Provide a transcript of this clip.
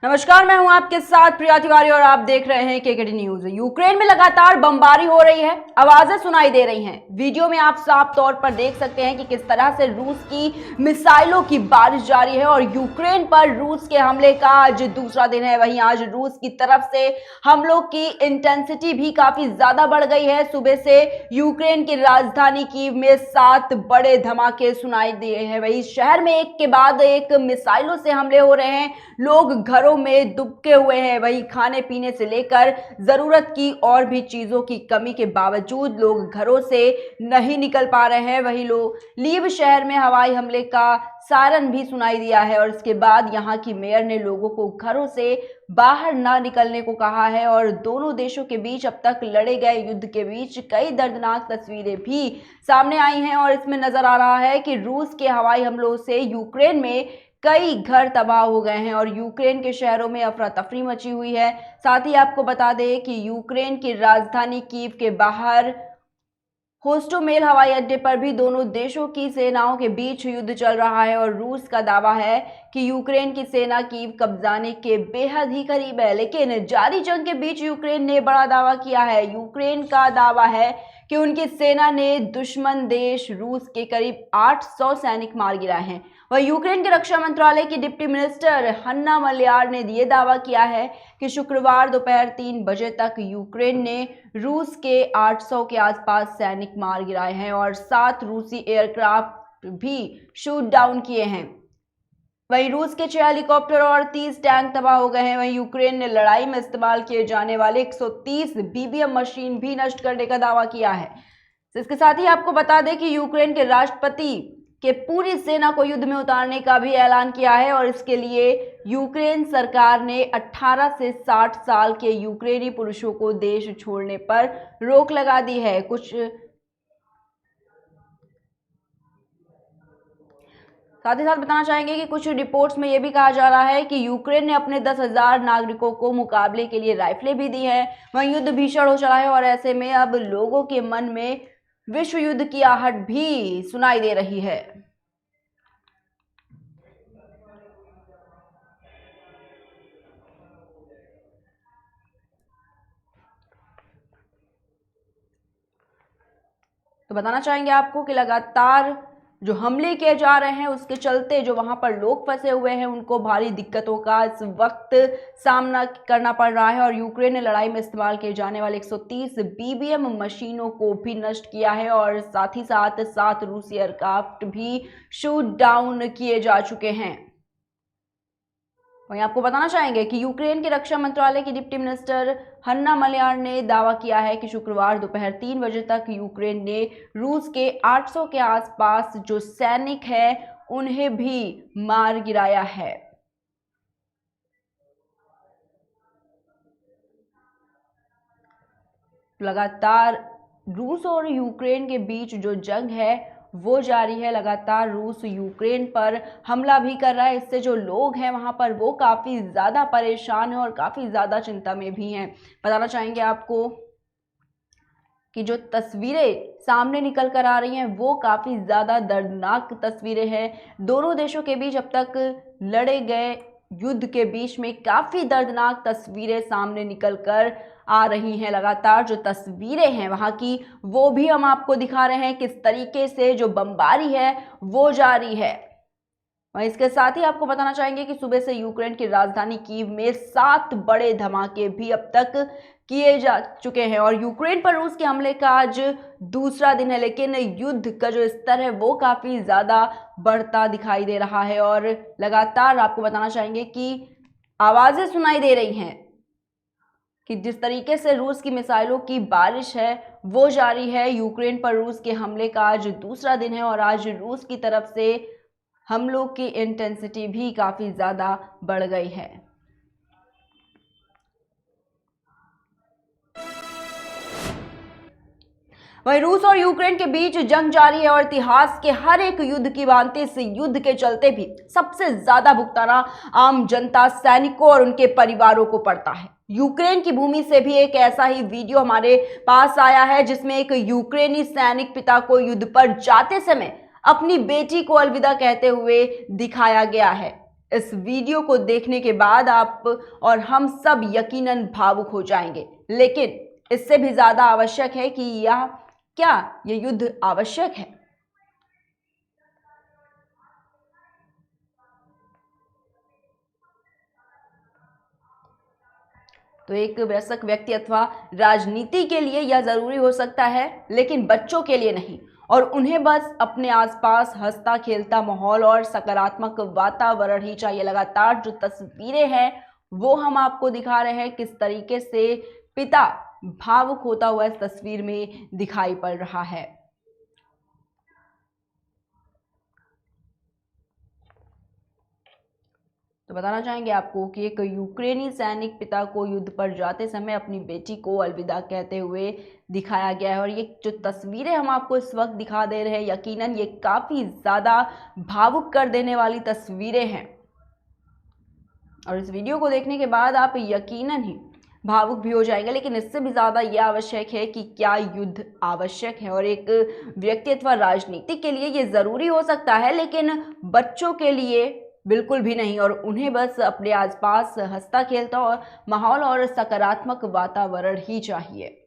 नमस्कार, मैं हूं आपके साथ प्रिया तिवारी और आप देख रहे हैं केकेडी न्यूज। यूक्रेन में लगातार बमबारी हो रही है, आवाजें सुनाई दे रही हैं। वीडियो में आप साफ तौर पर देख सकते हैं कि किस तरह से रूस की मिसाइलों की बारिश जारी है और यूक्रेन पर रूस के हमले का आज दूसरा दिन है। वहीं आज रूस की तरफ से हमलों की इंटेंसिटी भी काफी ज्यादा बढ़ गई है। सुबह से यूक्रेन की राजधानी कीव में 7 बड़े धमाके सुनाई दिए हैं। वहीं शहर में एक के बाद एक मिसाइलों से हमले हो रहे हैं। लोग घरों में दुबके हुए हैं। वहीं खाने पीने से लेकर जरूरत की और भी चीजों की कमी के बावजूद लोग घरों से नहीं निकल पा रहे हैं। वहीं लोग लीव शहर में हवाई हमले का सायरन भी सुनाई दिया है और इसके बाद यहां की मेयर ने लोगों को घरों से बाहर ना निकलने को कहा है। और दोनों देशों के बीच अब तक लड़े गए युद्ध के बीच कई दर्दनाक तस्वीरें भी सामने आई हैं और इसमें नजर आ रहा है कि रूस के हवाई हमलों से यूक्रेन में कई घर तबाह हो गए हैं और यूक्रेन के शहरों में अफरा तफरी मची हुई है। साथ ही आपको बता दें कि यूक्रेन की राजधानी कीव के बाहर होस्टोमेल हवाई अड्डे पर भी दोनों देशों की सेनाओं के बीच युद्ध चल रहा है और रूस का दावा है कि यूक्रेन की सेना कीव कब्जाने के बेहद ही करीब है। लेकिन जारी जंग के बीच यूक्रेन ने बड़ा दावा किया है। यूक्रेन का दावा है कि उनकी सेना ने दुश्मन देश रूस के करीब 800 सैनिक मार गिराए हैं। वह यूक्रेन के रक्षा मंत्रालय की डिप्टी मिनिस्टर हन्ना मल्यार ने यह दावा किया है कि शुक्रवार दोपहर 3 बजे तक यूक्रेन ने रूस के 800 के आसपास सैनिक मार गिराए हैं और 7 रूसी एयरक्राफ्ट भी शूट डाउन किए हैं। वहीं रूस के 6 हेलीकॉप्टर और 30 टैंक तबाह हो गए हैं। वहीं यूक्रेन ने लड़ाई में इस्तेमाल किए जाने वाले 130 BBM मशीन भी नष्ट करने का दावा किया है। इसके साथ ही आपको बता दें कि यूक्रेन के राष्ट्रपति के पूरी सेना को युद्ध में उतारने का भी ऐलान किया है और इसके लिए यूक्रेन सरकार ने 18 से 60 साल के यूक्रेनी पुरुषों को देश छोड़ने पर रोक लगा दी है। साथ ही साथ बताना चाहेंगे कि कुछ रिपोर्ट्स में यह भी कहा जा रहा है कि यूक्रेन ने अपने 10,000 नागरिकों को मुकाबले के लिए राइफलें भी दी हैं। वहीं युद्ध भीषण हो चला है और ऐसे में अब लोगों के मन में विश्व युद्ध की आहट भी सुनाई दे रही है। तो बताना चाहेंगे आपको कि लगातार जो हमले किए जा रहे हैं उसके चलते जो वहां पर लोग फंसे हुए हैं उनको भारी दिक्कतों का इस वक्त सामना करना पड़ रहा है और यूक्रेन ने लड़ाई में इस्तेमाल किए जाने वाले 130 BBM मशीनों को भी नष्ट किया है और साथ ही साथ 7 रूसी एयरक्राफ्ट भी शूट डाउन किए जा चुके हैं। वहीं आपको बताना चाहेंगे कि यूक्रेन के रक्षा मंत्रालय की डिप्टी मिनिस्टर हन्ना मल्यार ने दावा किया है कि शुक्रवार दोपहर 3 बजे तक यूक्रेन ने रूस के 800 के आसपास जो सैनिक हैं उन्हें भी मार गिराया है। लगातार रूस और यूक्रेन के बीच जो जंग है वो जारी है। लगातार रूस यूक्रेन पर हमला भी कर रहा है। इससे जो लोग हैं वहां पर वो काफ़ी ज़्यादा परेशान हैं और काफ़ी ज़्यादा चिंता में भी हैं। बताना चाहेंगे आपको कि जो तस्वीरें सामने निकल कर आ रही हैं वो काफ़ी ज़्यादा दर्दनाक तस्वीरें हैं। दोनों देशों के बीच अब तक लड़े गए युद्ध के बीच में काफ़ी दर्दनाक तस्वीरें सामने निकल कर आ रही हैं। लगातार जो तस्वीरें हैं वहाँ की वो भी हम आपको दिखा रहे हैं किस तरीके से जो बमबारी है वो जारी है। वहीं इसके साथ ही आपको बताना चाहेंगे कि सुबह से यूक्रेन की राजधानी कीव में 7 बड़े धमाके भी अब तक किए जा चुके हैं और यूक्रेन पर रूस के हमले का आज दूसरा दिन है। लेकिन युद्ध का जो स्तर है वो काफ़ी ज़्यादा बढ़ता दिखाई दे रहा है और लगातार आपको बताना चाहेंगे कि आवाज़ें सुनाई दे रही हैं कि जिस तरीके से रूस की मिसाइलों की बारिश है वो जारी है। यूक्रेन पर रूस के हमले का आज दूसरा दिन है और आज रूस की तरफ से हमलों की इंटेंसिटी भी काफ़ी ज़्यादा बढ़ गई है। वहीं रूस और यूक्रेन के बीच जंग जारी है और इतिहास के हर एक युद्ध की भांति इस युद्ध के चलते भी सबसे ज्यादा भुगताना आम जनता, सैनिकों और उनके परिवारों को पड़ता है। यूक्रेन की भूमि से भी एक ऐसा ही वीडियो हमारे पास आया है जिसमें एक यूक्रेनी सैनिक पिता को युद्ध पर जाते समय अपनी बेटी को अलविदा कहते हुए दिखाया गया है। इस वीडियो को देखने के बाद आप और हम सब यकीनन भावुक हो जाएंगे, लेकिन इससे भी ज्यादा आवश्यक है कि ये युद्ध आवश्यक है। तो एक वयस्क व्यक्ति अथवा राजनीति के लिए यह जरूरी हो सकता है, लेकिन बच्चों के लिए नहीं। और उन्हें बस अपने आसपास हंसता खेलता माहौल और सकारात्मक वातावरण ही चाहिए। लगातार जो तस्वीरें हैं वो हम आपको दिखा रहे हैं किस तरीके से पिता भावुक होता हुआ इस तस्वीर में दिखाई पड़ रहा है। तो बताना चाहेंगे आपको कि एक यूक्रेनी सैनिक पिता को युद्ध पर जाते समय अपनी बेटी को अलविदा कहते हुए दिखाया गया है। और ये जो तस्वीरें हम आपको इस वक्त दिखा दे रहे हैं, यकीनन ये काफ़ी ज़्यादा भावुक कर देने वाली तस्वीरें हैं। और इस वीडियो को देखने के बाद आप यकीनन ही भावुक भी हो जाएंगे, लेकिन इससे भी ज़्यादा यह आवश्यक है कि क्या युद्ध आवश्यक है। और एक व्यक्ति अथवा राजनीति के लिए ये ज़रूरी हो सकता है, लेकिन बच्चों के लिए बिल्कुल भी नहीं। और उन्हें बस अपने आसपास हंसता खेलता और माहौल और सकारात्मक वातावरण ही चाहिए।